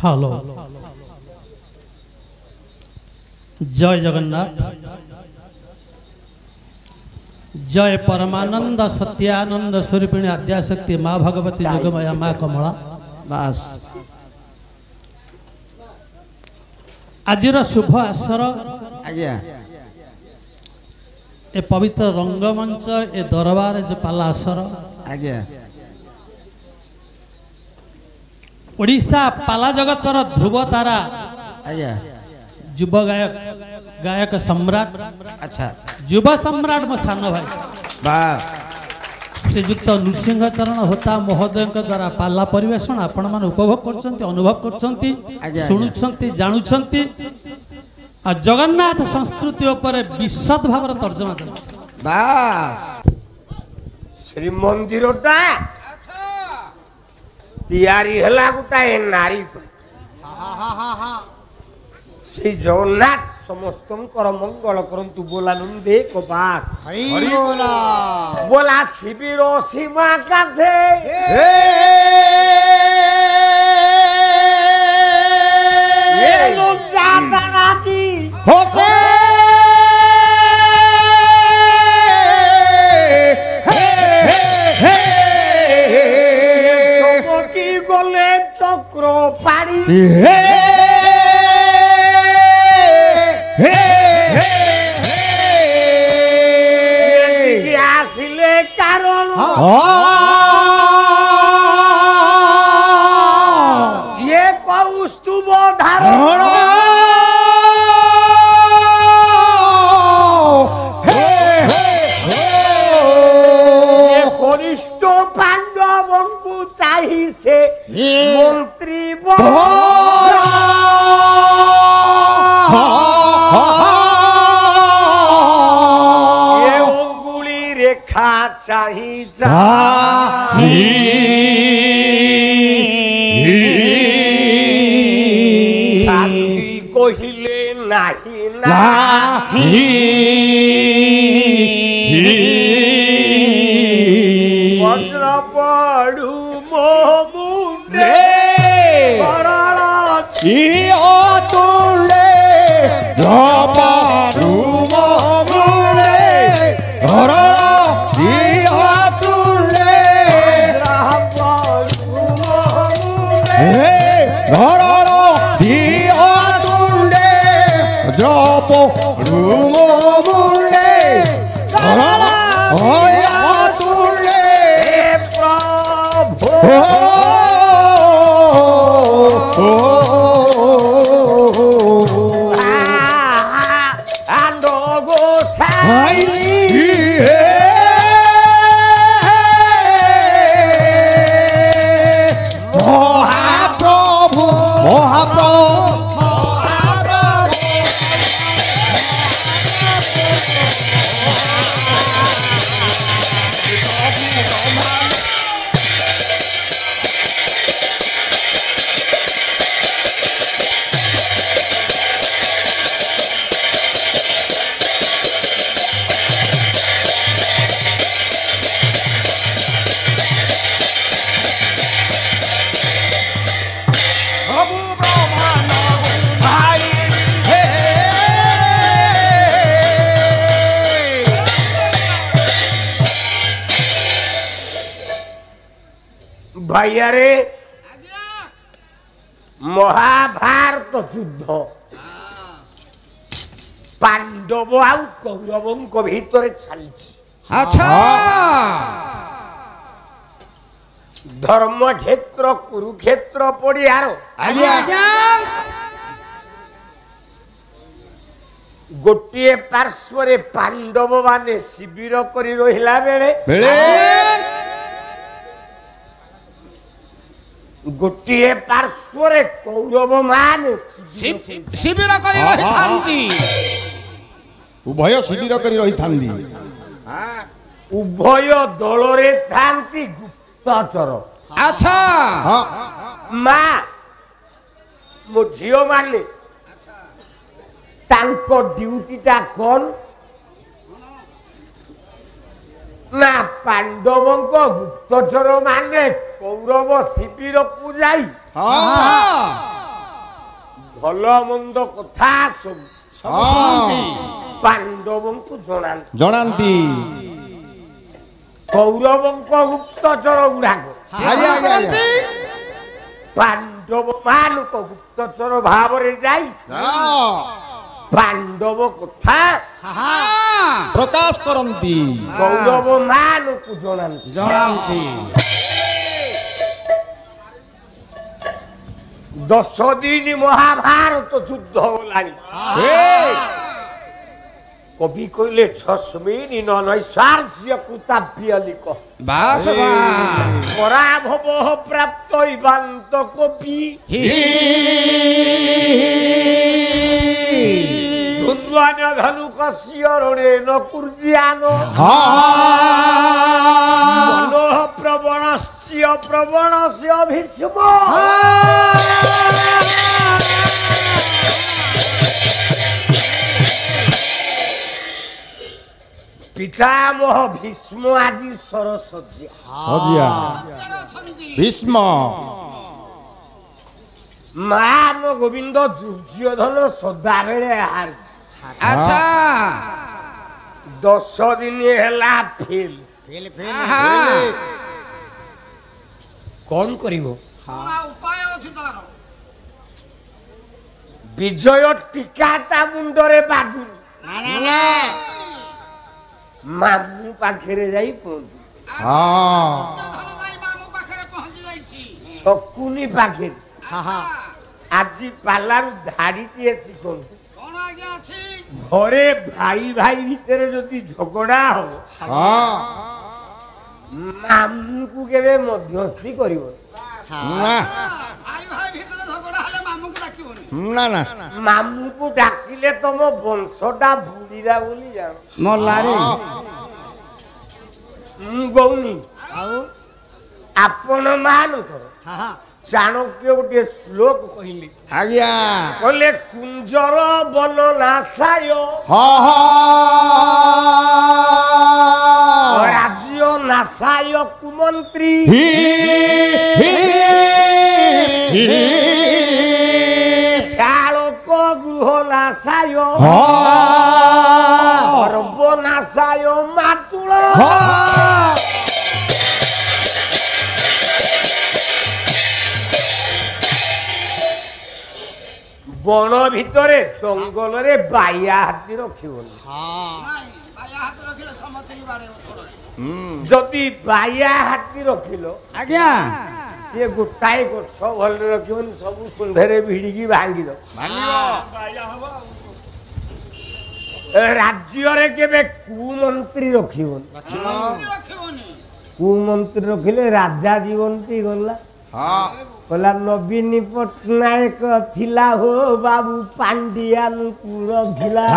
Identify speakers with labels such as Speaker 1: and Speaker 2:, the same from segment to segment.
Speaker 1: Hello जय जगन्नाथ जय परमानंद सत्यानंद स्वरूपिणी आद्याशक्ति माँ भगवती जोगमाया माँ कमला
Speaker 2: बस
Speaker 1: आजिर शुभ आसर
Speaker 2: आज्ञा
Speaker 1: ए पवित्र रंगमंच ए दरबार जो पाला आसर
Speaker 2: आज्ञा
Speaker 1: ओडिशा पाला जगतर ध्रुव तारा
Speaker 2: आज्ञा
Speaker 1: युव गायक गायक सम्राट
Speaker 2: अच्छा
Speaker 1: युव सम्राट मो सान भाई
Speaker 2: बस
Speaker 1: श्रीजुक्त नृसिंह चरण होता महोदय द्वारा पाला परिवेशन आपण मान उपभोग करछंती अनुभव करछंती सुनुछंती जानुछंती आ जगन्नाथ संस्कृति ऊपर विशद भाव तर्जमा चलछि
Speaker 2: बस
Speaker 3: श्री मंदिरटा तैयारी हला गोटाए नारी श्री जगन्नाथ समस्तंकर मंगल करंतु बोला नंदे कबार
Speaker 2: हरि बोला
Speaker 3: बोला शिविर सीमा कासे ये लोग चाहता ना की
Speaker 2: होसे
Speaker 3: चमकी गले चक्र पाड़ी आसिले कारण ये कौस्तुभ धारण ये कनिष्ठ पांडवों को चाहिए से मंत्री ये अंगुली रेखा चाहिए कहिले नहीं वज्र पड़ू मो मुंडे भैया रे महाभारत युद्ध पांडव आउ कौरवों भीतर चली
Speaker 2: अच्छा
Speaker 3: धर्म क्षेत्र कुरुक्षेत्र पड़ियार गोटे पार्श्व पांडव माने शिविर करी रहिला बेले गोटे पार्श्व कौरव मान
Speaker 2: शिविर करी रहिथांती उभय शिविर करी रहिथांती
Speaker 3: उभय दल रे थांती गुप्तचर
Speaker 2: अच्छा
Speaker 3: मां मो झियो माने तांको ड्यूटी ता कोन ना पांडवों गुप्तचर माने कौरव शिविर को जाई ଭଲ ମନ୍ଦ କଥା ସବୁ ପାଣ୍ଡବଙ୍କୁ
Speaker 2: ଜଣାନ୍ତି
Speaker 3: କୌରବଙ୍କ ଗୁପ୍ତଚର ଗୁଡାକ ପାଣ୍ଡବ ମାନଙ୍କ ଗୁପ୍ତଚର ଭାବରେ ଯାଇ ପାଣ୍ଡବ କଥା
Speaker 2: ପ୍ରକାଶ କରନ୍ତି
Speaker 3: କୌରବ ମାନଙ୍କୁ ଜଣାନ୍ତି 10 ଦିନ ମହାଭାରତ ଯୁଦ୍ଧ ଗଲାଣି কবি কইলে 6 নৈসার্য কৃতাভ্যলিক পরাভব প্রাপ্ত ইবান্ত কবি ধুন্দ্বান ধনু কস্যরণে নকুর্জিয়ান মনোহ প্রবণস্য প্রবণস্য ভীষ্ম পিতামহ ভীষ্ম আজি সরস্বতী
Speaker 2: ভীষ্ম
Speaker 3: মান গোবিন্দ দুর্যোধন সদাবেলে হারছে
Speaker 2: আচ্ছা
Speaker 3: 10 দিন হেলা ফেল কোন করিব উপায় আছে তার বিজয় টিকাটা মুন্ডরে বাজু না মামু পাখরে যাই পৌঁছি শকুনি পাখে আজি পালার ধাড়িটিয়ে শিখুন ঘরে ভাই ভাই ভিতরে যদি ঝগড়া হব মামুকু কেবে মধ্যস্থি করিব মামুকু ডাকিলে তোম বংশটা বুড়িরা বলি জানো
Speaker 2: মল্লারে
Speaker 3: গৌনি আপন ମାନଙ୍କର ଚାଣକ୍ୟ ଗୋଟିଏ ଶ୍ଲୋକ କହିଲେ
Speaker 2: ଆଜ୍ଞା
Speaker 3: କହିଲେ କୁଞ୍ଜର ବନ ନାଶାୟ ରାଜ୍ୟ ନାଶାୟ କୁମନ୍ତ୍ରୀ ଶାଳକ ଗୃହ ନାଶାୟ ସର୍ବନାଶାୟ ମାତୁଳ বন ভিতরে জঙ্গলরে বাইয়া হাতি রখিবনি যদি বাইয়া হাতি রখিল
Speaker 2: আজ্ঞা
Speaker 3: ये गोटाए गछ भल रखिबनी सब सुंदरे भिड़िकी भांगी दो राज्य रे केबे कुमंत्री रखिबनी कुमंत्री रखिले राजा जीवनती गला कहला नवीन पटनायक थिला हो बाबू पांडियान पुर भिला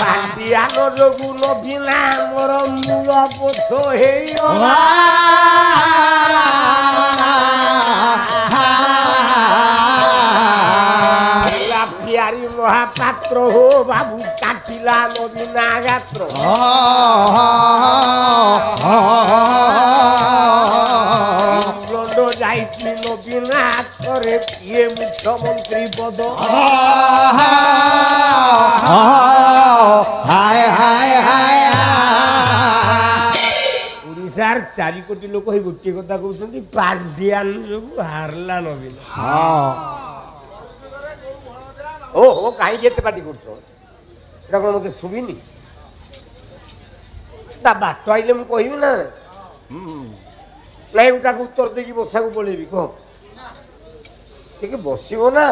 Speaker 3: पांडियान जोगु नवीना मोर मूल पोथ हेइला प्यारी महापात्र हो बाबू काटिला नवीना गात्र इंग्लैंड जाइछि नवीना करे पिए मुख्यमंत्री पद
Speaker 2: हाय हाय हाय
Speaker 3: ओडिशार 4 कोटी लोक ही गोटे कथा कहउछन्ती पांडियान जोगु हारला नवीन ओ हो काई केते पार्टी करछो एटा कोन मते सुबिनी ता बाट आइले मु कहिबी ना नाही उटा को उत्तर देकी बसा को बोलेबी को ठीक बसिबो ना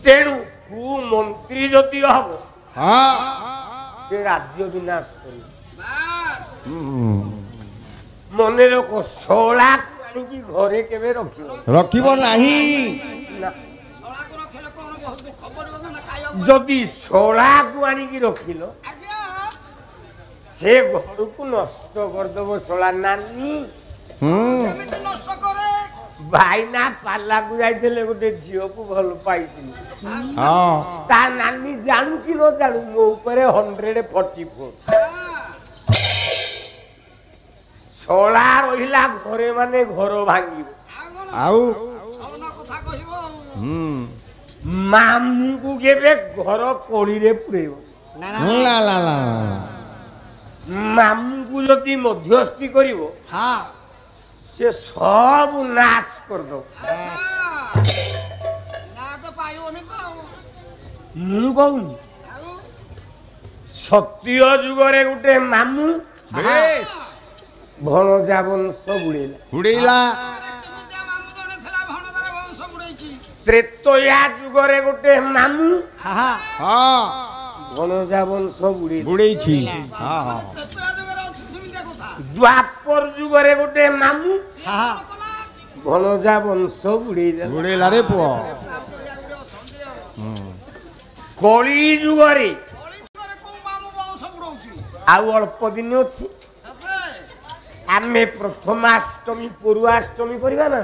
Speaker 3: तेणु कु मंत्री जति हबो से राज्य विनाश करी मने रखो 16 आनिकी घरे केबे
Speaker 2: रखिबो नाही
Speaker 3: जदि 16 को आनिकी रखिलो से घर को नष्ट कर देबो 16 नानी केमिति नष्ट करे भाई ना पाला को जाइतले गोटे झियो को भल पाइसी ता नानी जानू कि न जानू मो ऊपर 144 ଶଳା ରହିଲା ଘରେ ମାନେ ଘର ଭାଙ୍ଗିବ
Speaker 2: ଆଉ
Speaker 3: ମାମୁଁକୁ କେବେ ଘର କଳିରେ ପୁରେଇବ
Speaker 2: ନା ନା ନା
Speaker 3: ମାମୁଁକୁ ଯଦି ମଧ୍ୟସ୍ଥି କରିବ ସେ ସବୁ ନାଶ କରିଦବ ମୁଁ କହୁନି ସତ୍ୟ ଯୁଗରେ ଗୋଟେ ମାମୁଁ ଭଣଜା ବଂଶ
Speaker 2: ବୁଡେଇଲା
Speaker 3: ତ୍ରେତୟା ଯୁଗରେ ଗୋଟେ ମାମୁଁ ଭଣଜା ବଂଶ
Speaker 2: ବୁଡେଇଛି
Speaker 3: ଦ୍ୱାପର ଯୁଗରେ ଗୋଟେ ମାମୁଁ ଭଣଜା ବଂଶ
Speaker 2: ବୁଡେଇଲା ରେ ପୁଅ
Speaker 3: କଳି ଯୁଗରେ ଆଉ ଅଳ୍ପ ଦିନ ଅଛି ଆମେ ପ୍ରଥମାଷ୍ଟମୀ ପରୁଆଷ୍ଟମୀ କରିବା ନା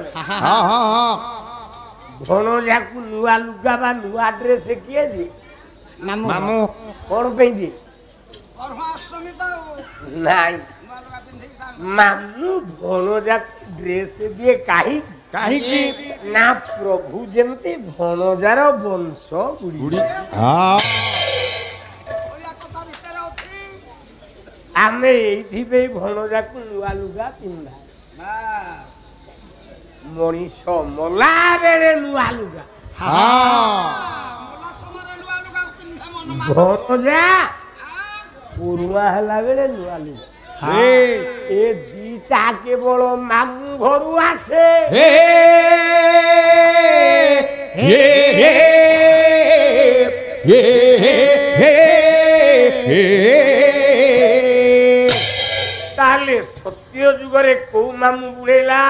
Speaker 3: ଭଣଜାକୁ ନୂଆ ଲୁଗା ବା ନୂଆ ଡ୍ରେସ କିଏ ଦିଏ
Speaker 2: ମାମୁଁ
Speaker 3: କଣ ପାଇଁ ଦିଏ ନାଇଁ ମାମୁଁ ଭଣଜାକୁ ଡ୍ରେସ ଦିଏ କାହିଁକି ନା ପ୍ରଭୁ ଯେମିତି ଭଣଜାର ବଂଶ ବୁଡି ଆମେ ଏଇଥିପାଇଁ ଭଣଜାକୁ ନୂଆ ଲୁଗା ପିନ୍ଧା ମଣିଷ ମଲା ବେଳେ ନୂଆ ଲୁଗା ଭଣଜା ପୁରୁଣା ହେଲା ବେଳେ ନୂଆ ଲୁଗା ଏ ଦିଟା କେବଳ ମାମୁଁ ଘରୁ ଆସେ ତାହେଲେ ସତ୍ୟ ଯୁଗରେ କୋଉ ମାମୁଁ ବୁଡେଇଲା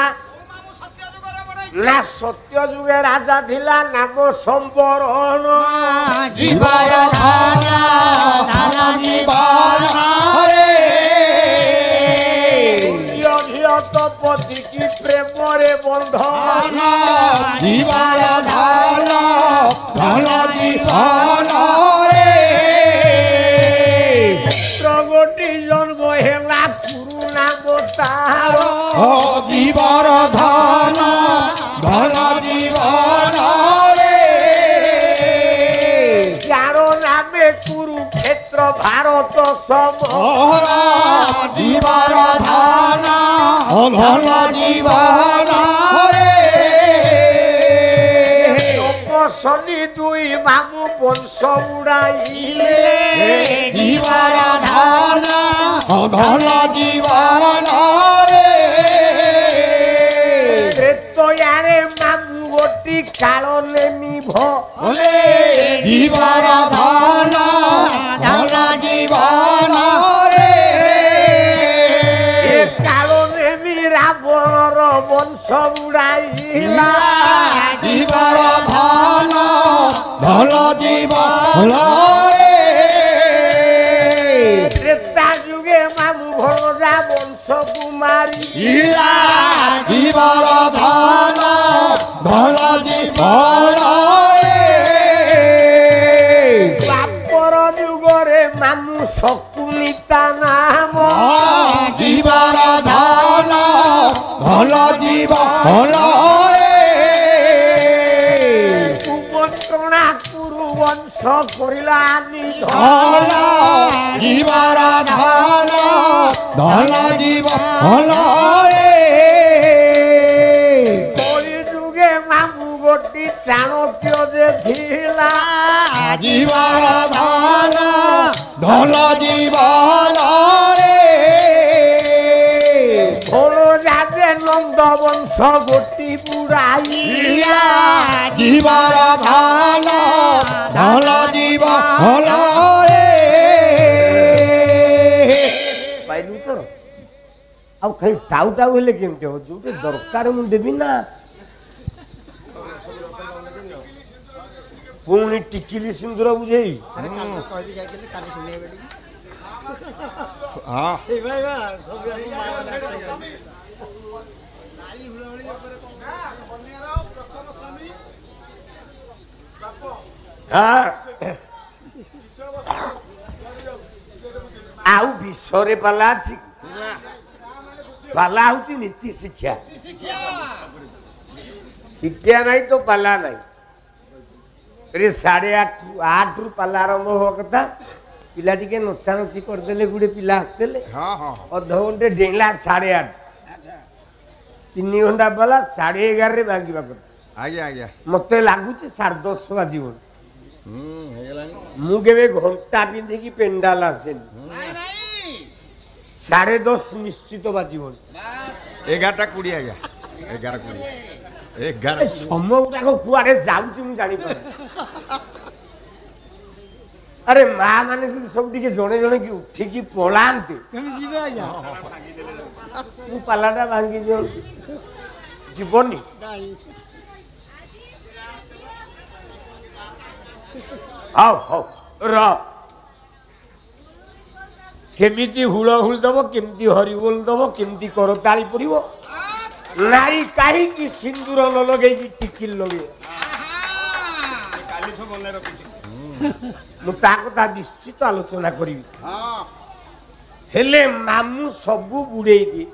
Speaker 3: ନା ସତ୍ୟ ଯୁଗେ ରାଜା ଥିଲା ନାମ ସମ୍ବରଣ ତପତି କି ପ୍ରେମରେ ବନ୍ଧନ ଗୋଟି ଜନ୍ମ ହେଲା ପୁରୁଣା ଗୋତାର
Speaker 2: ଜୀବର ଧନ ଧନ ଜୀବନ
Speaker 3: ଯାର ନାମେ କୁରୁକ୍ଷେତ୍ର ଭାରତ ସମ
Speaker 2: ଜୀବର ଧନ ଧନ ଜୀବନ
Speaker 3: ଶନି ଦୁଇ ମାମୁଁ ବଂଶ ଉଡାଇଲେ
Speaker 2: ଜୀବର ଧନ ଧନ ଜୀବନ
Speaker 3: ତ୍ରେତୟାରେ ମାମୁଁ ଗୋଟି କାଳ ନେମି ଭଲେ
Speaker 2: ଜୀବର ଧନ ଧନ ଜୀବନ
Speaker 3: କାଳ ନେମି ରାବଣର ବଂଶ ଉଡାଇଲା
Speaker 2: ଜୀବର ଧନ ଧନ ଜୀବନ
Speaker 3: ତ୍ରେତା ଯୁগে ମାମୁଁ ଭଣଜା ବଂଶକୁ ମାରିଲା
Speaker 2: ଜୀବର ଧନ ଧନ ଜୀବନ
Speaker 3: ଦ୍ୱାପର ଯୁଗରେ ମାମୁଁ ଶକୁନିତା ନାମ
Speaker 2: ଜୀବର ଧନ ଧନ ଜୀବନ
Speaker 3: କୁମନ୍ତ୍ରଣା କୁରୁ ବଂଶ କରିଲା
Speaker 2: ଧନ ଜୀବର ଧନ ଧନ ଜୀବନ
Speaker 3: କଳି ଯୁগে ମାମୁଁ ଗୋଟି ଚାଣକ୍ୟ ଯେ ଥିଲା
Speaker 2: ଜୀବର ଧନ ଧନ ଜୀବନ
Speaker 3: ଭଣଜା ଯେ ନନ୍ଦ ବଂଶ ଗୋଟି ବୁଡାଇଲା
Speaker 2: ଜୀବର ଧନ ଧନ ଜୀବନ
Speaker 3: ପାଇଲୁ ତ ଆଉ ଖାଲି ଟାଉ ଟାଉ ହେଲେ କେମିତି ହବ ଯୋଉଠି ଦରକାର ମୁଁ ଦେବି ନା ପୁଣି ଟିକିଲି ସିନ୍ଦୁର ବୁଝେଇ ଆଉ ବିଷରେ ପାଲା ଅଛି पाला हूँ नीति शिक्षा शिक्षा नहीं तो पाला नहीं अरे 8:30 रु पाला आरंभ हुआ कथा पिला टिके नचा नची करदे गुड़े पिला आसते अध घंटे डेला 8:30 3 घंटा पाला 11:30 भांगा कथा मत लगुच 10:30 बाजी मुझे घंटा पिंधिकी पेंडाल आसे 10:30 निश्चित बाजी
Speaker 2: 11:20 आज्ञा 11:20
Speaker 3: समय कुआड़े जाऊँ जानी अरे माँ माने सब टी जड़े जड़े कि उठिकी पलाते पालाटा भांगी जीवनी हाउ हाउ केमिति हुल हुल दब केमिति हरिबोल दब केमिति करताली पड़िबो नारी काहे कि सिंदूर न लगे टिकिल लगे मुता कथा निश्चित आलोचना करी हेले मामू सबू बुड़े दिए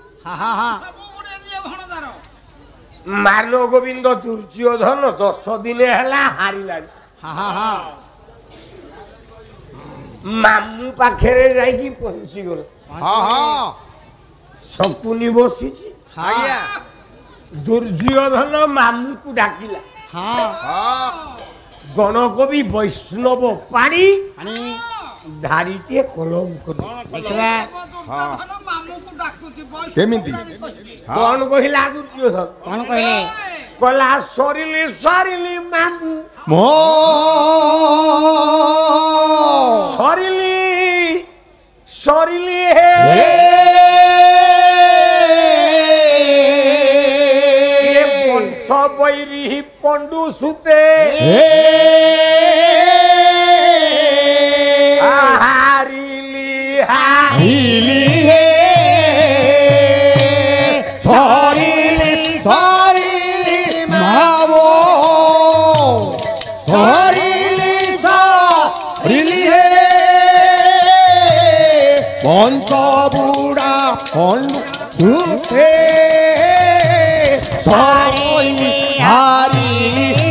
Speaker 3: मालो गोविंद दुर्योधन 10 दिन है हारिला मामू पाखे जाइकी पहुंची गल शकुनी बसी दुर्योधन मामू को डाकिला गणकवि वैष्णव पानी धारीटे कलम कौन कहला दुर्योधन कौन कहले कला सरिली सरिली मामू
Speaker 2: मो
Speaker 3: सरिली सरिली हे बैरी पंडू सुते हारिली
Speaker 2: हिली हे सरिली सरिली मावो सरिली सरिली हे पंच बुड़ा पंडुते हारिली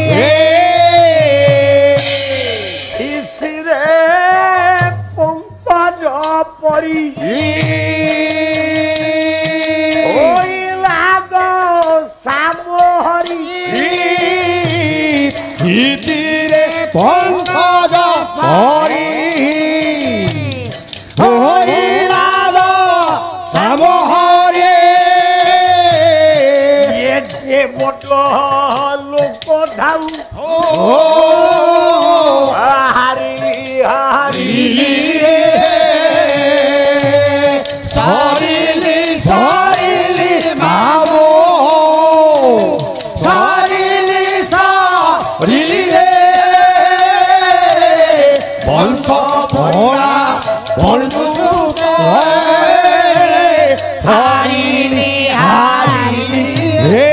Speaker 2: हे
Speaker 3: इसरे पंकज परी ओइलाद सामहरी
Speaker 2: हितिरे पंकज परी ओइलाद सामहरी
Speaker 3: ये बट लोक धाऊ हारिली हारिली
Speaker 2: सरिली सरिली मावो सरिली सरिली हे बंश भोला बंधु हारिली हारिली हे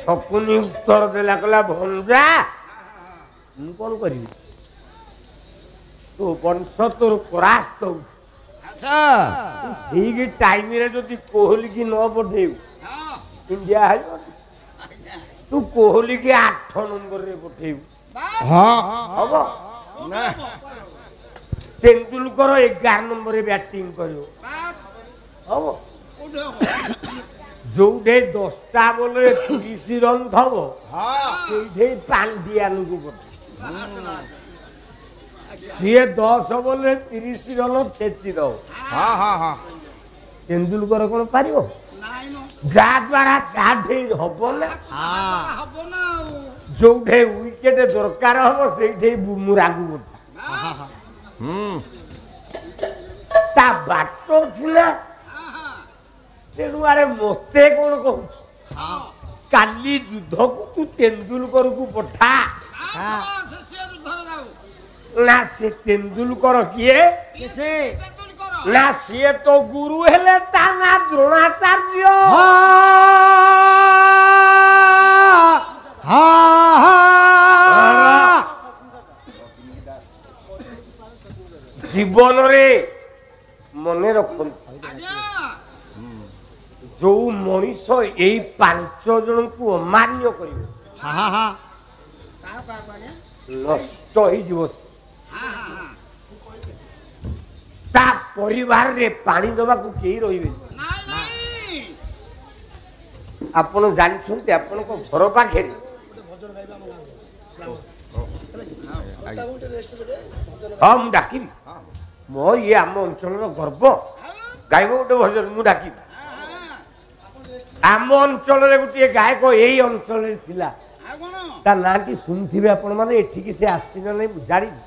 Speaker 3: शकुनी उत्तर देला कला भंजा कौन करी तो वंश तोर परास्त ठीक टाइम रे जदि कोहली की न पठेउ इंडिया है तू कोहली की 8 नंबर रे पठेउ अब तेंदुलकर 11 नंबर रे बैटिंग करियो अब जोडे 10टा बॉल रे 30 रन थबो सेठे पांडियान को पठे सी 10 बॉल रे 30 रन छेची दो तेंदुलकर कौन पारिबो जा द्वारा चाठे हबो ना जोठे विकेट दरकार हबो सेठे बुमरा को ता बाटो छिना तेणु अरे मते कौन कहू काली युद्ध को तू तेंदुलकर को पठा ना से तेंदुलकर किए ना सी तो गुरु हेले ता ना द्रोणाचार्य जीवन रे ମନେ ରଖନ୍ତୁ ଯୋଉ ମଣିଷ ଏଇ 5 ଜଣଙ୍କୁ ଅମାନ୍ୟ କରିବ ନଷ୍ଟ ହେଇଯିବ ତା ପରିବାରରେ ପାଣି ଦେବାକୁ କେହି ରହିବେ ଆପଣ ଜାଣିଛନ୍ତି ଆପଣଙ୍କ ଘର ପାଖରେ ହଁ ମୁଁ ଡାକିବି ମୋର ଇଏ ଆମ ଅଞ୍ଚଳର ଗର୍ବ ଗାଇବ ଗୋଟେ ଭଜନ ମୁଁ ଡାକିବି ଆମ ଅଞ୍ଚଳରେ ଗୋଟିଏ ଗାୟକ ଏଇ ଅଞ୍ଚଳରେ ଥିଲା ତା ନାଁଟି ଶୁଣିଥିବେ ଆପଣ ମାନେ ଏଠିକି ସେ ଆସିଛି ନା ନାହିଁ ମୁଁ ଜାଣିନି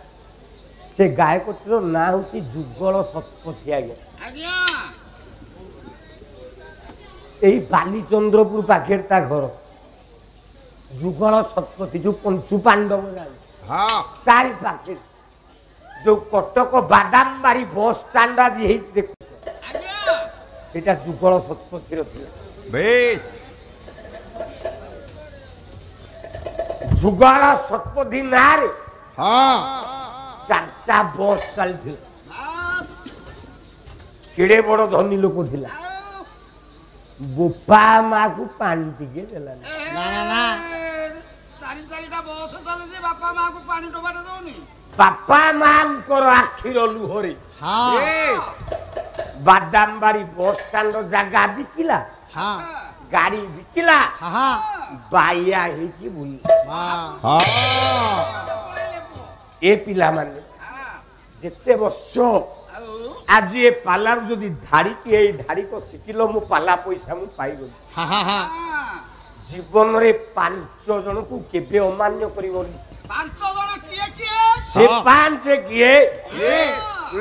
Speaker 3: ସେ ଗାୟକଟିର ନାଁ ହଉଛି ଯୁଗଳ ଶତପଥୀ ଆଜ୍ଞା ଏଇ ବାଲିଚନ୍ଦ୍ରପୁର ପାଖରେ ତା ଘର ଯୁଗଳ ଶତପଥୀ ଯୋଉ ପଞ୍ଚୁ ପାଣ୍ଡବ ତାରି ପାଖରେ ଯୋଉ କଟକ ବାଦାମବାଡ଼ି ବସ୍ ଷ୍ଟାଣ୍ଡ ଆଜି ହେଇଛି ଦେଖୁଛ ସେଇଟା ଯୁଗଳ ଶତପଥୀର ଥିଲା ଯୁଗଳ ଶତପଥୀ ନାଁରେ 4ଟା ବସ୍ ଚାଲିଥିଲା କେଡ଼େ ବଡ଼ ଧନୀ ଲୋକ ଥିଲା ବୋପା ମାକୁ ପାଣି ଟିକେ ଦେଲାନି ବାପା ମାଙ୍କର ଆଖିର ଲୁହରେ ବାଦାମବାଡ଼ି ବସ୍ ଷ୍ଟାଣ୍ଡ ଜାଗା ବିକିଲା ଗାଡ଼ି ବିକିଲା ବାଇଆ ହେଇକି ବୁଲି ଏ ପିଲାମାନେ ଯେତେ ବର୍ଷ ଆଜି ଏ ପାଲାରୁ ଯଦି ଧାଡ଼ିକି ଏଇ ଧାଡ଼ିକ ଶିଖିଲ ମୁଁ ପାଲା ପଇସା ମୁଁ ପାଇଗଲି ଜୀବନରେ 5 ଜଣକୁ କେବେ ଅମାନ୍ୟ କରିବନି
Speaker 2: 5 ଜଣ କିଏ
Speaker 3: ସେ 5 କିଏ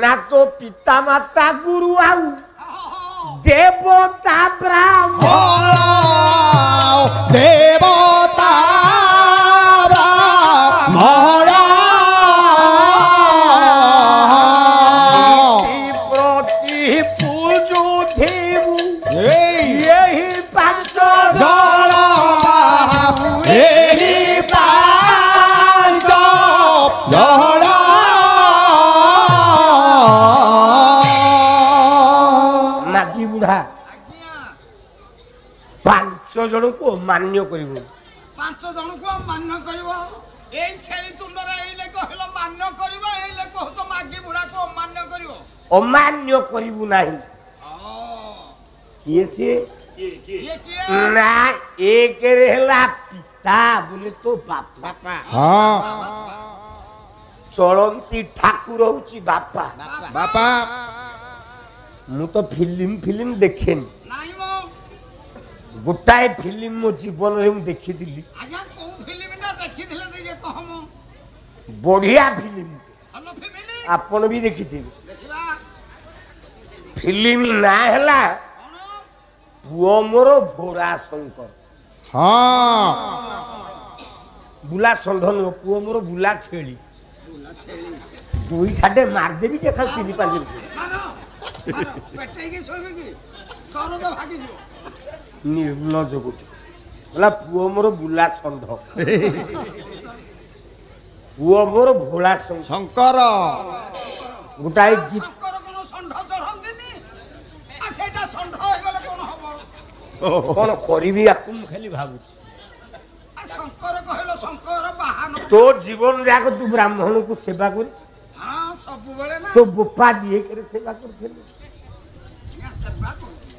Speaker 3: ନା ତ ପିତା ମାତା ଗୁରୁ ଆଉ ଦେବତା ବ୍ରାହ୍ମଣ
Speaker 2: ଦେବତା ବ୍ରାହ୍ମଣ
Speaker 3: ପ୍ରତି ପୂଜୁଥିବୁ ଏହି 5 ଜଣ
Speaker 2: ଏହି 5 ଜଣ
Speaker 3: ନାଗି ବୁଢା 5 ଜଣକୁ ଅମାନ୍ୟ କରିବ
Speaker 2: 5 ଜଣକୁ ମାନ୍ୟ କରିବ ଏଇ ଛେଳି ତୁଣ୍ଡରେ ଏଇ ଲେକ ହେଲ ମାନ୍ୟ କରିବ ଏଇ ଲେକ ତ ମାଗି ବୁଢାକୁ ଅମାନ୍ୟ କରିବ
Speaker 3: ଅମାନ୍ୟ କରିବୁ ନାହିଁ କିଏ ସିଏ ନା ଏକରେ ହେଲା ପିତା ବୋଲେ ତ ବାପା ଚଳନ୍ତି ଠାକୁର ହଉଛି ବାପା ମୁଁ ତ ଫିଲ୍ମ ଦେଖେନି
Speaker 2: ନାଇଁ ମୋ
Speaker 3: ଗୋଟାଏ ଫିଲ୍ମ ମୋ ଜୀବନରେ ମୁଁ ଦେଖିଥିଲି
Speaker 2: ଆଜ୍ଞା କୋଉ ଫିଲ୍ମଟା ଦେଖିଥିଲେ ଟିକେ କହମ
Speaker 3: ବଢିଆ ଫିଲ୍ମ
Speaker 2: ଭଲ ଫିଲ୍ମ
Speaker 3: ଆପଣ ବି ଦେଖିଥିବେ
Speaker 2: ଦେଖିବା
Speaker 3: ଫିଲ୍ମ ନାଁ ହେଲା ପୁଅ ମୋର ଭୋରା ଶଙ୍କର ବୁଲା ଷଣ୍ଢ ନୁହଁ ପୁଅ ମୋର ବୁଲା ଛେଳି ଦୁଇଟାଟେ ମାରିଦେବି ଯେ ଖାଲି 3-5
Speaker 2: ପେଟେଇକି ଶୋଇବେ କି କରଜ ଭାଗିଯିବ
Speaker 3: ନିର୍ଲଜ ଗୋଟେ ହେଲା ପୁଅ ମୋର ବୁଲା ଷଣ୍ଢ ପୁଅ ମୋର ଭୋଳା ଶଙ୍କର ଗୋଟାଏ
Speaker 2: ଶଙ୍କର କଣ ଷଣ୍ଢ ଚଢନ୍ତିନି ଆ ସେଇଟା ଷଣ୍ଢ ହେଇଗଲେ କଣ ହବ
Speaker 3: କଣ କରିବି ଆକୁ ମୁଁ ଖାଲି ଭାବୁଛି
Speaker 2: ଆ ଶଙ୍କର କହିଲ ଶଙ୍କର ବାହାନ
Speaker 3: ତୋ ଜୀବନ ଯାକ ତୁ ବ୍ରାହ୍ମଣକୁ ସେବା କରି
Speaker 2: ହଁ ସବୁବେଳେ ନା
Speaker 3: ତୋ ବୋପା ଦିଏ କରି ସେବା କରିଥିଲୁ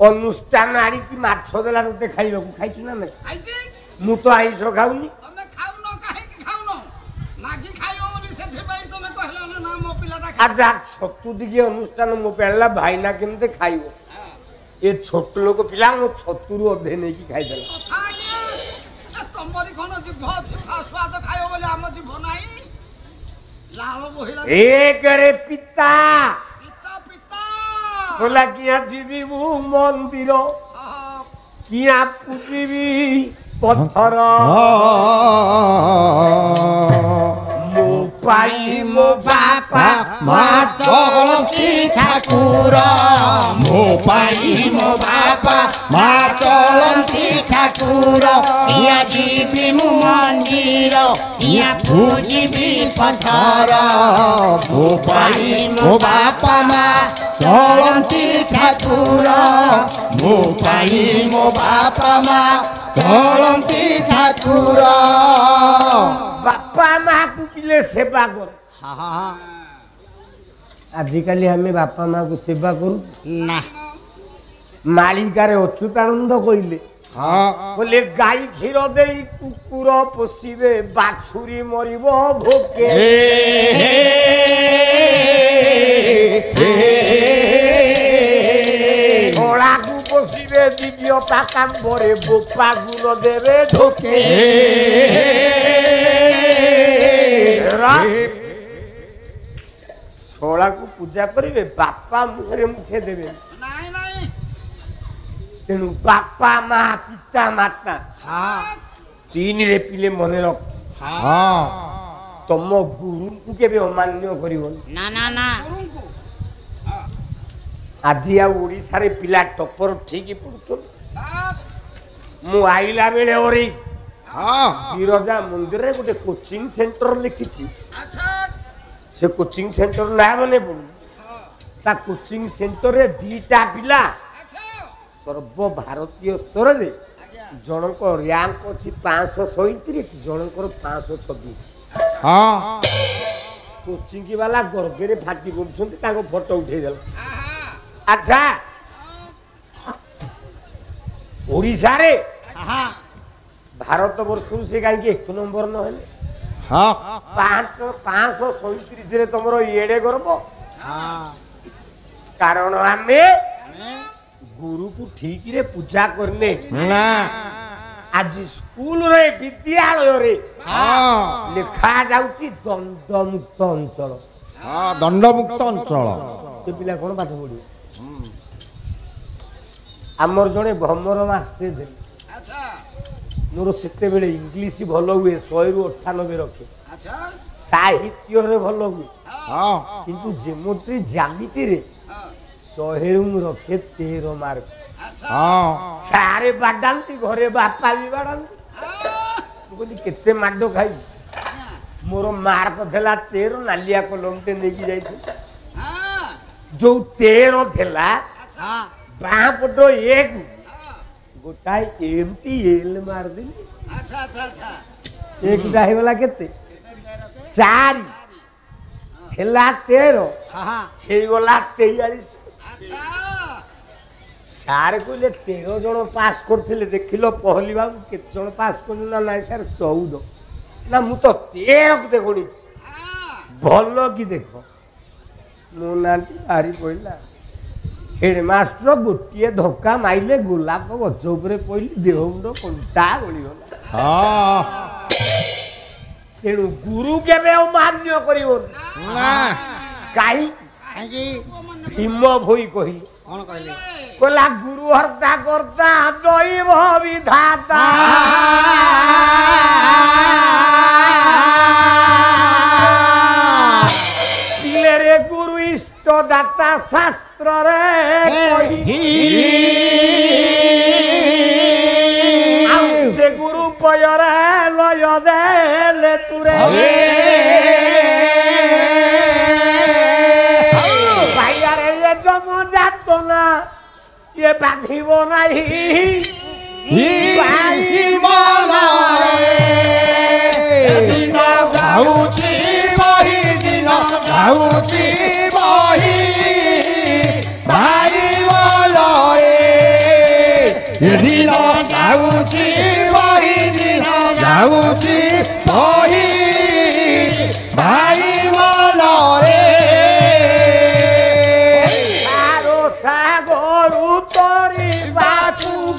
Speaker 3: ଅନୁଷ୍ଠାନ ଆଣିକି ମାଛ ଦେଲା ତୋତେ ଖାଇବାକୁ ଖାଇଛୁ ନା ନାଇଁ
Speaker 2: ଖାଇଛି
Speaker 3: ମୁଁ ତ ଆଇଁଷ ଖାଉନି
Speaker 2: ତମେ ଖାଉନ କାହିଁକି ଖାଉନ ମାଗି ଖାଇବ ବୋଲି ସେଥିପାଇଁ ତମେ କହିଲ ନା ମୋ ପିଲାଟା
Speaker 3: ଆଚ୍ଛା ଛତୁ ଟିକେ ଅନୁଷ୍ଠାନ ମୋ ପେଳିଲା ଭାଇନା କେମିତି ଖାଇବ ଏ ଛୋଟ ଲୋକ ପିଲା ମୋ ଛତୁରୁ ଅଧେ ନେଇକି ଖାଇଦେଲା
Speaker 2: କଥା ଆଜ୍ଞା ତମରି କଣ ଜିଭ ଅଛି ସ୍ୱାଦ ଖାଇବ ବୋଲି ଆମ ଜିଭ ନାହିଁ ଲାଳ ବହିଲା
Speaker 3: ଏକରେ ପିତା
Speaker 2: ପିତା ପିତା
Speaker 3: କହିଲା କିଆ ଯିବି ମୁଁ ମନ୍ଦିର କିଆ ପୂଜିବି ପଥର ମୋ ପାଇଁ ମୋ ବାପା
Speaker 2: ମା ଚଳନ୍ତି ଠାକୁର ମୋ ପାଇଁ ମୋ ବାପା ମା ଚଳନ୍ତି ଠାକୁର ଇଆ ଯିବି ମୁଁ ମନ୍ଦିର ଇଆ ପୂଜିବି ପଥର ମୋ ପାଇଁ ମୋ ବାପା ମା
Speaker 4: ଚଳନ୍ତି ଠାକୁର ମୋ ପାଇଁ ମୋ ବାପା ମା ଚଳନ୍ତି ଠାକୁର
Speaker 3: ବାପା ମାକୁ ପିଲେ ସେବା କର ଆଜିକାଲି ଆମେ ବାପା ମାକୁ ସେବା କରୁଛୁ
Speaker 4: ନା
Speaker 3: ମାଳିକାରେ ଅଚ୍ୟୁତାନନ୍ଦ କହିଲେ बोले गाई क्षीर दे कुकुर पोषिबे बाछुरी मरिब भोके घोड़ा को पोषिबे दिव्य पाकांबरे बोपा गुण देवे धोके छोड़ा को पूजा करिवे बापा मुखरे मुखे देवे
Speaker 2: नहीं नहीं
Speaker 3: तेणु बापा माँ पिता माता तीन रे पिले मन रख तुम गुरु को केबे अमान्य करिवनी
Speaker 4: ना ना ना
Speaker 3: आज ओडिशा रे पिला टपर ठीक पड़ुछन मु आइला बेले ओरी बिरजा मंदिर रे गोटे कोचिंग सेंटर लिखिछि
Speaker 2: अच्छा
Speaker 3: से कोचिंग सेंटर ना बने पड़ू ता कोचिंग सेंटर रे दीटा पिला सर्व भारतीय स्तर में जनक रैंक अच्छी 537 जनकर 526 कोचिंग वाला गर्भे फाटी पड़ुंट फोटो उठे देला अच्छा ओडिशा रे भारत वर्ष से कहीं 1 नंबर न 537 तुम एड़े गर्व कारण आमे गुरु को ठीक रे पूजा करने आज स्कूल रे विद्यालय रे लिखा जाउची दंडमुक्त अंचल
Speaker 4: दंडमुक्त अंचल
Speaker 3: से पिला कोन पाठ पढी हमर जने भ्रमर मासे दे
Speaker 2: अच्छा
Speaker 3: मोर सेते बेले इंग्लिश भलो हुए 100 रु 98 रखे
Speaker 2: अच्छा
Speaker 3: साहित्य रे भलो हुए किंतु ज्योमेट्री ज्यामिति रे 100 रु रखे 13 मार्क सारे बाडांती घरे बापा भी बाडांती बोली केते माडो खाई मोर मार्क थेला 13 नालिया कलमटे नेकी जाई जो 13 थेला बाह पटो एक गोटाई एमटी एल मार दिली
Speaker 2: अच्छा अच्छा अच्छा
Speaker 3: एक दाही वाला केते 4 थेला 13 हे वाला 43
Speaker 2: अच्छा
Speaker 3: सार कहले 13 जन पास करथिले देखिलो पहली बाबू केते जन पास करनु ना नाइ सर 14 ना मु तो 13 को देखोनी भलो की देखो मो नांटी आरी पइला हेड मास्टर गोटिए धक्का माइले गोलाप गछ उपरे पइली देह मुंड कंटा गली होला तेणु गुरु केबे अमान्य करिवो
Speaker 4: ना
Speaker 3: काई भीम भोई कही
Speaker 4: कौन कहले
Speaker 3: कोला गुरु हरता करता दैव विधाता पिले रे गुरु इष्ट दाता शास्त्र रे कही से गुरु पयरे लय देले तुरे भाइया रे ये जम जात ना ये बांधिबो नहीं
Speaker 4: बांधिबो नहीं दिन जाउची बही दिन जाउची बही भाई बोलो रे दिन जाउची बही दिन जाउची बही भाई बोलो रे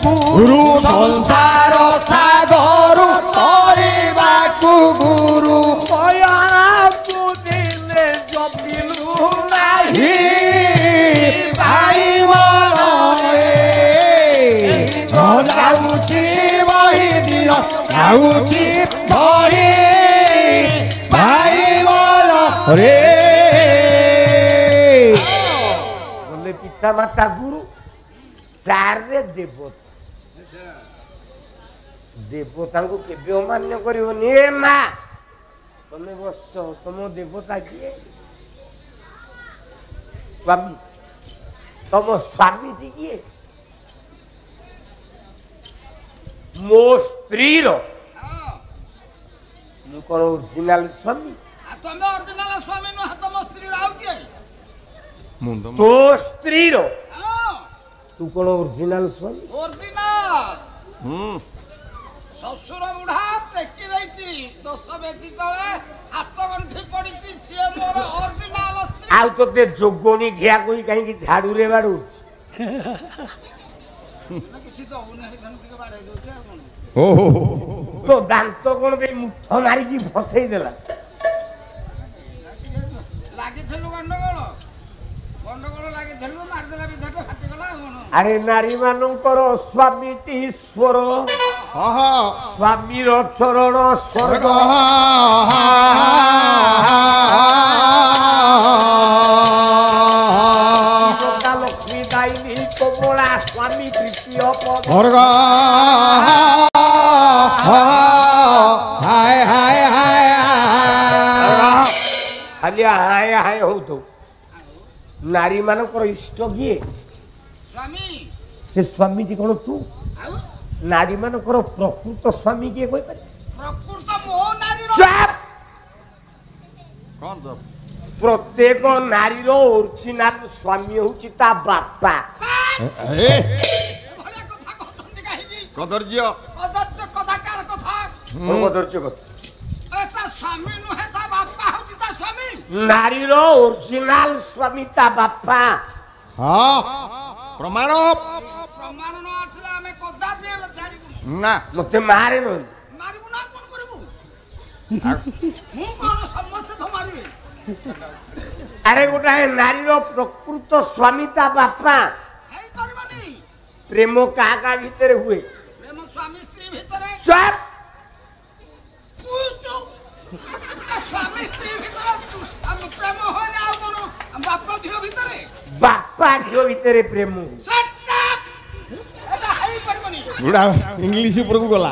Speaker 4: गुरु संसार सागर तरिबाकु गुरु
Speaker 3: पयाकु दिले जपिलु नाही
Speaker 4: भाई बोलो जाउची बही दिन जाउची बही भाई बोलो रे
Speaker 3: बोले पिता माता गुरु चार रे देवता देवता को केबे अमान्य करिवनी ए मां तमे बस तुम देवता किए स्वामी ତମ ସ୍ୱାମୀ କିଏ? ମୋ ସ୍ତ୍ରୀର ମୁଁ କଣ ଓରିଜିନାଲ ସ୍ୱାମୀ?
Speaker 2: ତମେ ଅରିଜିନାଲ ସ୍ୱାମୀ ନୁହଁ, ତମ ସ୍ତ୍ରୀର ଆଉ କିଏ?
Speaker 3: ତୋ ସ୍ତ୍ରୀର ତୁ କଣ ଓରିଜିନାଲ ସ୍ୱାମୀ?
Speaker 2: ଓରିଜିନାଲ ଶ୍ୱଶୁର ବୁଢା ଟେକି ଦେଇଛି 10 ବେଦି ତଳେ, ହାତ ଗଣ୍ଠି ପଡିଛି, ସିଏ ମୋର ଅରିଜିନାଲ ସ୍ତ୍ରୀ।
Speaker 3: ଆଉ ତୋତେ ଯୋଗନି ଘିଆ କହି କାହିଁକି ଝାଡୁରେ ବାଡୁଛି?
Speaker 2: କିଛି ଦଉନି, ଟିକେ ବାଡେଇ ଦଉଛି ଆଉ କଣ।
Speaker 3: ତୋ ଦାନ୍ତ କଣ ପାଇଁ ମୁଥ ମାରିକି ଫସେଇ ଦେଲା?
Speaker 2: ଲାଗିଥିଲୁ ଗଣ୍ଡଗୋଳ ଲାଗିଥିଲୁ, ମାରିଦେଲା ବିଧାଟା ଫାଟିଗଲା ଆଉ କଣ।
Speaker 3: ଆରେ ନାରୀ ମାନଙ୍କର ସ୍ୱାମୀଟି ଈଶ୍ୱର, ସ୍ୱାମୀର ଚରଣ ସ୍ୱର୍ଗ। ଲକ୍ଷ୍ମୀ ଦାଇନୀ କମଳା ସ୍ୱାମୀ ତୃତୀୟ ପଦ। ଖାଲି ହାୟ ହାୟ ହଉଥାଉ। ନାରୀ ମାନଙ୍କର ଇଷ୍ଟ କିଏ?
Speaker 2: ସ୍ୱାମୀ।
Speaker 3: ସେ ସ୍ୱାମୀଟି କଣ ତୁ? ନାରୀ ମାନଙ୍କର ପ୍ରକୃତ ସ୍ୱାମୀ କିଏ କହିପାରିବେ?
Speaker 2: ପ୍ରକୃତ ମୋ ନାରୀର
Speaker 3: ପ୍ରତ୍ୟେକ ନାରୀର ଓରିଜିନାଲ ସ୍ୱାମୀ ହଉଛି ତା ବାପା।
Speaker 4: କଦର୍ଯ୍ୟ
Speaker 2: କଥା କାର କଥା?
Speaker 3: କଦର୍ଯ୍ୟ କଥା।
Speaker 2: ତା ସ୍ୱାମୀ ନୁହେଁ, ତା ବାପା ହଉଛି ତା ସ୍ୱାମୀ।
Speaker 3: ନାରୀର ଓରିଜିନାଲ ସ୍ୱାମୀ ତା ବାପା।
Speaker 4: ପ୍ରମାଣ
Speaker 2: ପ୍ରମାଣ ନ ଆସିଲେ ଆମେ କଦାପି ହେଲେ ଛାଡ଼ିବୁ
Speaker 4: ନା।
Speaker 3: ମତେ ମାରେ ନୁହେଁ,
Speaker 2: ମାରିବୁ ନା କଣ କରିବୁ? ମୁଁ କଣ ସମସ୍ତେ ତ ମାରିବେ?
Speaker 3: ଆରେ ଗୋଟାଏ ନାରୀର ପ୍ରକୃତ ସ୍ୱାମୀ ତା ବାପା।
Speaker 2: ହେଇପାରିବନି।
Speaker 3: ପ୍ରେମ କାହା କାହା ଭିତରେ ହୁଏ?
Speaker 2: ପ୍ରେମ ସ୍ୱାମୀ ସ୍ତ୍ରୀ ଭିତରେ। ସ୍ୱାମୀ ସ୍ତ୍ରୀ ଭିତରେ ପ୍ରେମ ହୁଏନି, ଆଉ କଣ ବାପ ଝିଅ ଭିତରେ?
Speaker 3: ବାପା ଝିଅ ଭିତରେ ପ୍ରେମ ହୁଏ।
Speaker 2: ଏଟା ହେଇପାରିବନି।
Speaker 4: ଇଂଲିଶ ଉପରକୁ ଗଲା।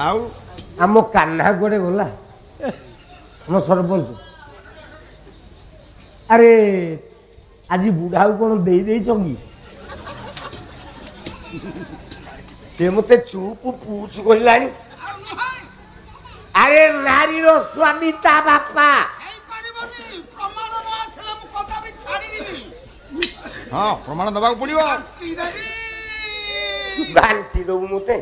Speaker 4: ଆଉ
Speaker 3: ଆମ କାହ୍ନା କୁଆଡେ ଗଲା? ଆମ ସରପଞ୍ଚ। ଆରେ ଆଜି ବୁଢାକୁ କଣ ଦେଇ ଦେଇଛ କି? ସେ ମତେ ଚୁପ ପୁଚ କରିଲାଣି। ଆରେ ନାରୀର ସ୍ୱାମୀ ତା ବାପା।
Speaker 2: ହେଇପାରିବନି। ପ୍ରମାଣ ନ ଆସିଲେ ମୁଁ କଦାପି ଛାଡ଼ିବିନି।
Speaker 4: ହଁ, ପ୍ରମାଣ ଦେବାକୁ ପଡିବ।
Speaker 3: ବାଣ୍ଟି ଦବୁ ମତେ?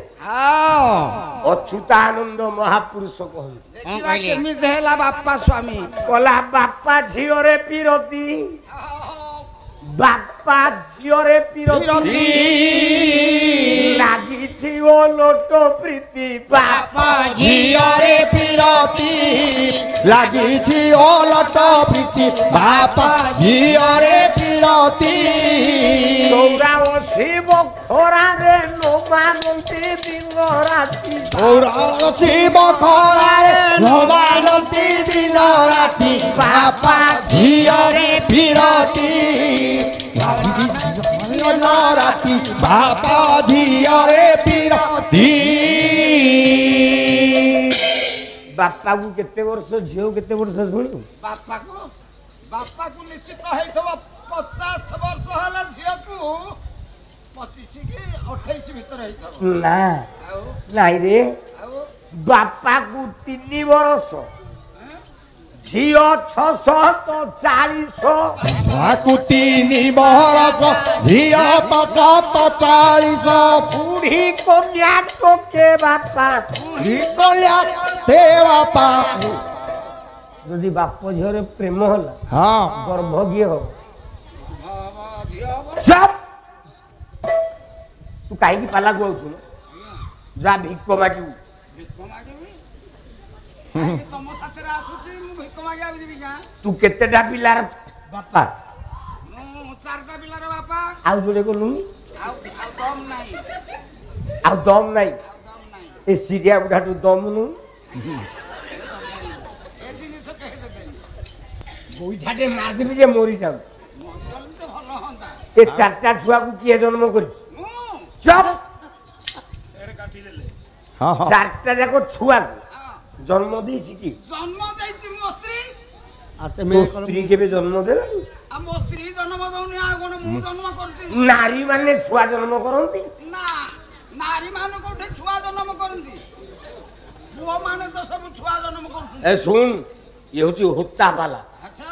Speaker 3: ଅଚ୍ୟୁତାନନ୍ଦ ମହାପୁରୁଷ କହନ୍ତି।
Speaker 2: କେମିତି ହେଲା ବାପା ସ୍ୱାମୀ?
Speaker 3: କଲା ବାପା ଝିଅରେ ପିରତି, ବାପା ଝିଅରେ ପିରତି ଲାଗିଛି ଓଲଟ ପ୍ରୀତି।
Speaker 4: ବାପା ଝିଅରେ ପିରତି ଲାଗିଛି ଓଲଟ ପ୍ରୀତି। ବାପା ଝିଅରେ ପିରତି।
Speaker 3: ଶିବ ଖରାରେ ନମାନନ୍ତି ଦିନ ରାତି।
Speaker 4: ଶିବ ଖରାରେ ନମାନନ୍ତି ଦିନ ରାତି। ବାପା ଝିଅରେ ପିରତି ରାତି। ବାପା ଝିଅରେ ପିରତି।
Speaker 3: ବାପାକୁ କେତେ ବର୍ଷ, ଝିଅ କେତେ ବର୍ଷ ଶୁଣିବୁ?
Speaker 2: ବାପାକୁ ନିଶ୍ଚିତ ହେଇଥିବ 50 ବର୍ଷ ହେଲା, ଝିଅକୁ 25 କି 28 ଭିତରେ ହେଇଥିବ।
Speaker 3: ନା ନାଇଁ ରେ, ବାପାକୁ 3 ବର୍ଷ, ଝିଅ 640।
Speaker 4: ବାପାକୁ 3 ବର୍ଷ, ଝିଅ 640।
Speaker 3: ବୁଢୀ କନ୍ୟା ଟୋକେ ବାପା।
Speaker 4: କଲ୍ୟା ତେ ବାପା।
Speaker 3: ଯଦି ବାପ ଝିଅରେ ପ୍ରେମ ହେଲା, ଗର୍ଭ କିଏ ହବ? ତୁ କାହିଁକି ପାଲା କୁହାଉଛୁ? ଯା ଭିକ ମାଗିବୁ।
Speaker 2: ତମ ସାଥିରେ ଆସୁଛି, ମୁଁ ଭିକ ମାଗିବାକୁ ଯିବି ଗାଁ?
Speaker 3: ତୁ କେତେଟା ପିଲାର ବାପା?
Speaker 2: ମୁଁ 4ଟା ପିଲାର ବାପା।
Speaker 3: ଆଉ ଯୋଡ଼େ କଲୁନି?
Speaker 2: ଆଉ ଦମ ନାହିଁ।
Speaker 3: ଆଉ ଦମ ନାହିଁ? ଏ ସିରିଆ ବୁଢାଠୁ ଦମ ନୁ।
Speaker 2: ଏ ଜିନିଷ କେହି ଦେବେନି।
Speaker 3: ଗୋଇଠାଟେ ମାରିଦେବି ଯେ ମରି ଯାଉ।
Speaker 2: ମରିଗଲେ ତ ଭଲ ହୁଅନ୍ତା।
Speaker 3: ଏ 4ଟା ଛୁଆକୁ କିଏ ଜନ୍ମ କରିଛି? ଚପ। 4ଟା ଯାକ ଛୁଆକୁ জন্ম দিয়েছি কি
Speaker 2: জন্ম দেইছি মো স্ত্রী
Speaker 3: তো স্ত্রী কেবে জন্ম দেলা
Speaker 2: আর মো স্ত্রী জন্ম দউনি আর কোন মু জন্ম করতি
Speaker 3: নারী মানে ছুয়া জন্ম করନ୍ତି
Speaker 2: না নারী মানে কোঠে ছুয়া জন্ম করନ୍ତି পুଅ মানে তো সব ছুয়া জন্ম করନ୍ତି
Speaker 3: এ শুন ইয়ে হচ্ছে হত্যা পালা
Speaker 2: আচ্ছা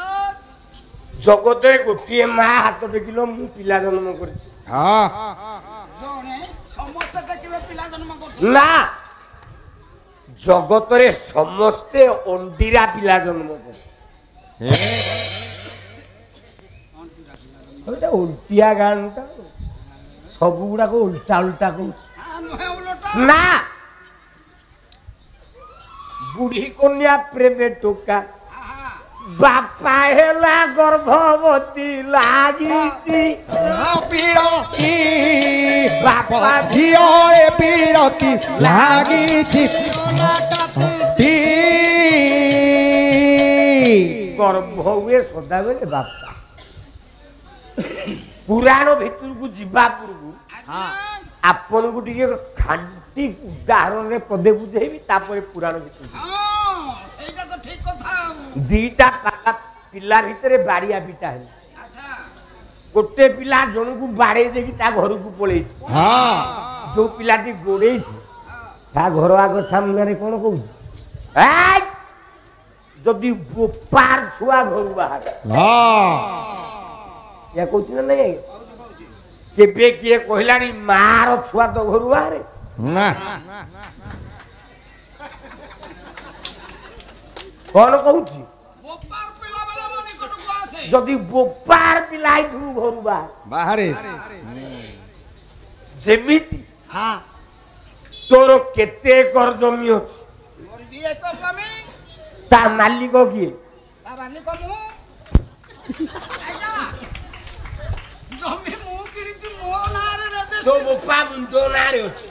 Speaker 3: জগতে গোটিয়ে মা হাত টেকিল মু পিলা জন্ম করছি
Speaker 2: জনে সমস্ত দেখিবে পিলা জন্ম করতি
Speaker 3: না জগতরে সমস্তে অন্ডিরা পিলা জন্ম করে ওইটা উল্টিয়া গানটা সবগুড়াক উল্টা উল্টা কହୁଛି
Speaker 2: নহে উলটা
Speaker 3: না বুড়ি কন্যা প্রেমে টোকা
Speaker 2: আহা
Speaker 3: বাপা হেলা গর্ভবতী লাগিছি
Speaker 4: বিরতি বাপা ঝিও এ বিরতি লাগিছি
Speaker 3: গর্ভ ହୁଏ ସଦାବେଳେ ବାପା ପୁରାଣ ଭିତରକୁ ଯିବା ପୂର୍ବରୁ ଆପଣଙ୍କୁ ଟିକେ ଖାଣ୍ଟି ଉଦାହରଣରେ ପଦେ ବୁଝେଇବି ତାପରେ ପୁରାଣ ଭିତରକୁ
Speaker 2: ସେଇଟା ତ ଠିକ କଥା
Speaker 3: ଦିଟା ପିଲା ଭିତରେ ବାଡ଼ିଆ ପିଟା ହେଲା
Speaker 2: ଆଚ୍ଛା
Speaker 3: ଗୋଟେ ପିଲା ଜଣକୁ ବାଡ଼େଇ ଦେଇକି ତା ଘରକୁ ପଳେଇଛି ଯୋଉ ପିଲାଟି ଗୋଡେଇଛି ତା ଘର ଆଗ ସାମ୍ନାରେ କଣ କହୁଛି ଯଦି ବୋପାର ଛୁଆ ଘରୁ ବାହାରେ ଏହା କହୁଛି ନା ନାଇଁ କେବେ କିଏ କହିଲାଣି ମାର ଛୁଆ ତ ଘରୁ ବାହାରେ କଣ କହୁଛି
Speaker 2: ବୋପାର ପିଲା ବେলা ମୋ ନିକଟକୁ ଆସେ
Speaker 3: ଯଦି ବୋପାର ପିଲା ଏଇଠୁ ଘରୁ
Speaker 4: ବାହାରେ
Speaker 3: ଯେମିତି ତୋର କେତେ ଏକର ଜମି ଅଛି
Speaker 2: ମୋର 2 ଏକର ଜମି
Speaker 3: ତା ମାଲିକ କିଏ
Speaker 2: ତା ମାଲିକ ମୁଁ ଆଜ୍ଞା ଜମି ମୁଁ କିଣିଛି ମୋ ନାଁରେ
Speaker 3: ତୋ
Speaker 2: ରେଜିଷ୍ଟ୍ରି
Speaker 3: ବୋପା ତୋ ନାଁରେ ଅଛି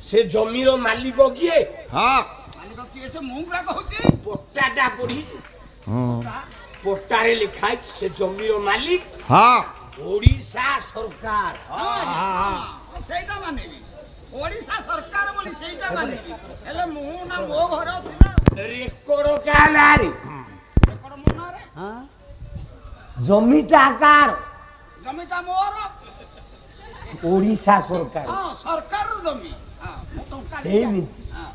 Speaker 3: ସେ ଜମିର ମାଲିକ କିଏ
Speaker 2: ମାଲିକ କିଏ ସେ ମୁଁ ପୁରା କହୁଛି
Speaker 3: ପଟ୍ଟାଟା ପଢିଛୁ ପଟ୍ଟାରେ ଲେଖା ହେଇଛି ସେ ଜମିର ମାଲିକ ଓଡ଼ିଶା ସରକାର
Speaker 2: ସେଇଟା ମାନିବି ଓଡ଼ିଶା ସରକାର ବୋଲି ସେଇଟା ମାନିବି ହେଲେ ମୁଁ ନା ମୋ ଘରେ ଅଛି ନା
Speaker 3: ରେକର୍ଡ କାହା ନାଁରେ
Speaker 2: ରେକର୍ଡ ମୋ ନାଁରେ
Speaker 3: ଜମିଟା କାର
Speaker 2: ଜମିଟା ମୋର
Speaker 3: ଓଡ଼ିଶା ସରକାର
Speaker 2: ହଁ ସରକାରର ଜମି ହଁ ମୁଁ ଟଙ୍କା
Speaker 3: ସେମିତି
Speaker 2: ହଁ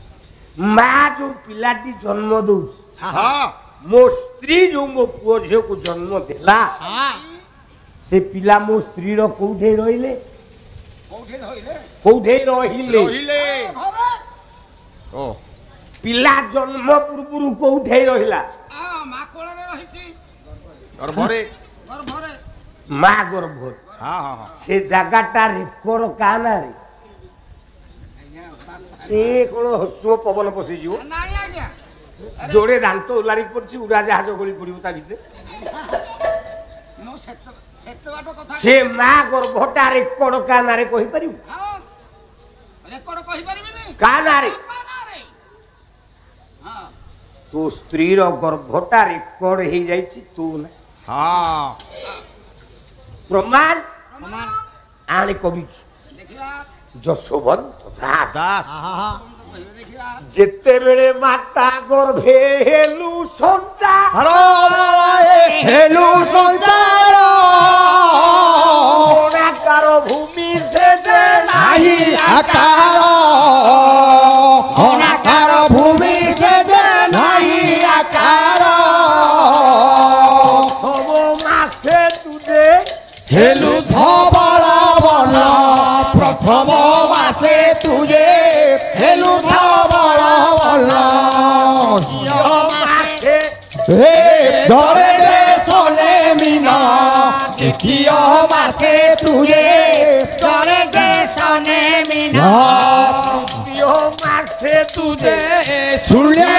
Speaker 3: ମା ଯୋଉ ପିଲାଟି ଜନ୍ମ ଦଉଛି ମୋ ସ୍ତ୍ରୀ ଯୋଉ ମୋ ପୁଅ ଝିଅକୁ ଜନ୍ମ ଦେଲା ସେ ପିଲା ମୋ ସ୍ତ୍ରୀର କୋଉଠି ରହିଲେ
Speaker 2: କୋଉଠି ଧଇଲେ
Speaker 3: କୋଉଠି ରହିଲେ
Speaker 2: ଘରେ
Speaker 3: ପିଲା ଜନ୍ମ ପୂର୍ବରୁ କୋଉଠି ରହିଲା
Speaker 2: ମା କୋଳରେ ରହିଛି
Speaker 4: ଗର୍ଭରେ
Speaker 2: ଗର୍ଭରେ
Speaker 3: ମା ଗର୍ଭରେ ସେ ଜାଗାଟା ରେକର୍ଡ କାହା ନାଁରେ ଏ କଣ ହସୁଅ ପବନ ପଶିଯିବ
Speaker 2: ନାଇଁ ଆଜ୍ଞା
Speaker 3: ଯୋଡେ ଦାନ୍ତ ଓଲାରି ପଡିଛି ଉଡାଜାହାଜ ଗଳି ପଡିବ ତା ଭିତରେ
Speaker 2: ମୁଁ ସେତେ ବାଟ କଥା
Speaker 3: ସେ ମା ଗର୍ଭଟା ରେକର୍ଡ କାହା ନାଁରେ କହିପାରିବୁ
Speaker 2: ହଁ ରେକର୍ଡ କହିପାରିବିନି
Speaker 3: କାହା ନାଁରେ
Speaker 2: ବାପା ନାଁରେ ହଁ
Speaker 3: ତୋ ସ୍ତ୍ରୀର ଗର୍ଭଟା ରେକର୍ଡ ହେଇଯାଇଛି ତୁ ନା ପ୍ରମାଣ ଆଣେ କବି
Speaker 2: ଦେଖିବା
Speaker 3: ଯଶୋବନ୍ତ ଦାସ
Speaker 2: ଦେଖିବା
Speaker 3: ଯେତେବେଳେ ମାତା ଗର୍ଭେ ହେଲୁ ସଂସାର
Speaker 4: ହେଲୁ ସଂସାର
Speaker 3: ଅନାକାର ଭୂମି ସେ
Speaker 4: ନାହିଁ ଆକାର ଅନାକାର ଭୂମି ସେ ନାହିଁ ଆକାର
Speaker 3: ସବୁ ମାସେ ତୁଜେ
Speaker 4: ହେଲୁ ଧବଳ ବନ ପ୍ରଥମ ମାସେ ତୁଜେ ହେଲୁ ଧବଳ ବନ
Speaker 3: ମାସେ
Speaker 4: হে ধরে দে সোলে মিনা দ্বিতীয় মাসে তুয়ে ধরে দে সোলে মিনা
Speaker 3: মাসে তুজে
Speaker 4: শুলে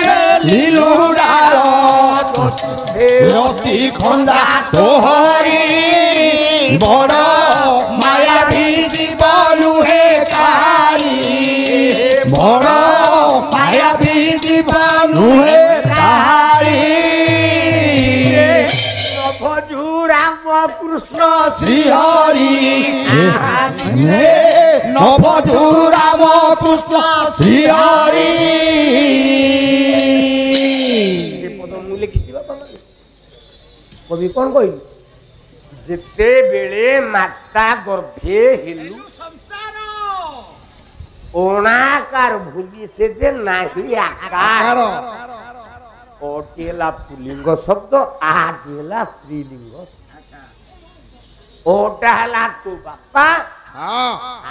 Speaker 4: লীলু ডাল রতি খন্দা তোহরি বড় মায়াবী জীবনু হে কারি বড় মায়াবী জীবনু হে কারি
Speaker 3: ভজু রাম কৃষ্ণ
Speaker 4: শ্রী হরি ଭଜୁ ରାମ କୃଷ୍ଣ ଶ୍ରୀ ହରି।
Speaker 3: ପଦ ମୁଁ ଲେଖିଛି ବାପା କବି କଣ କହିଲି ଯେତେବେଳେ ମାତା ଗର୍ଭେ ହେଲୁ ଓଣାକାର ଭୁଲି ସେ ଯେ ନାହିଁ ଆକାର ଅଟି ହେଲା ପୁଲିଙ୍ଗ ଶବ୍ଦ ଆଟି ହେଲା ସ୍ତ୍ରୀଲିଙ୍ଗ ଓଟା ହେଲା ତୋ ବାପା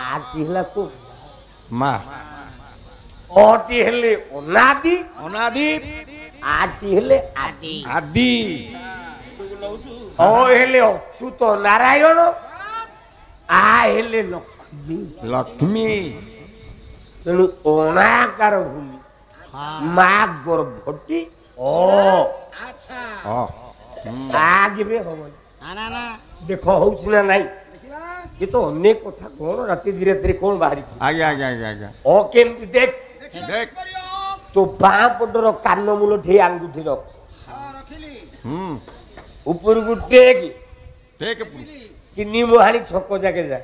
Speaker 3: ଆଟି ହେଲା ତୋ
Speaker 4: ମା
Speaker 3: ଅଟି ହେଲେ ଅନାଦି
Speaker 4: ଅନାଦି
Speaker 3: ଆଟି ହେଲେ ଆଦି
Speaker 4: ଆଦି
Speaker 3: ଅ ହେଲେ ଅଚ୍ୟୁତ ନାରାୟଣ ଆ ହେଲେ ଲକ୍ଷ୍ମୀ
Speaker 4: ଲକ୍ଷ୍ମୀ
Speaker 3: ତେଣୁ ଅଣାକାର ଭୂମି ମା ଗର୍ଭଟି ଆଗେ ହବନି ଦେଖ ହଉଛି ନା ନାଇଁ ଏ ତ ଅନେକ କଥା କଣ ରାତି ଧୀରେ ଧୀରେ କଣ ବାହାରି
Speaker 4: ଆଜ୍ଞା ଆଜ୍ଞା ଆଜ୍ଞା ଆଜ୍ଞା
Speaker 3: ଅ କେମିତି ଦେଖ
Speaker 4: ଦେଖ
Speaker 3: ତୋ ବାଁ ପଟର କାନ ମୂଲ ଠି ଆଙ୍ଗୁଠି ରଖ ଉପରକୁ ଟେକ୍
Speaker 4: ଦେଖ
Speaker 3: ତିନି ମୁହାଣୀ ଛକ ଯାକେ ଯା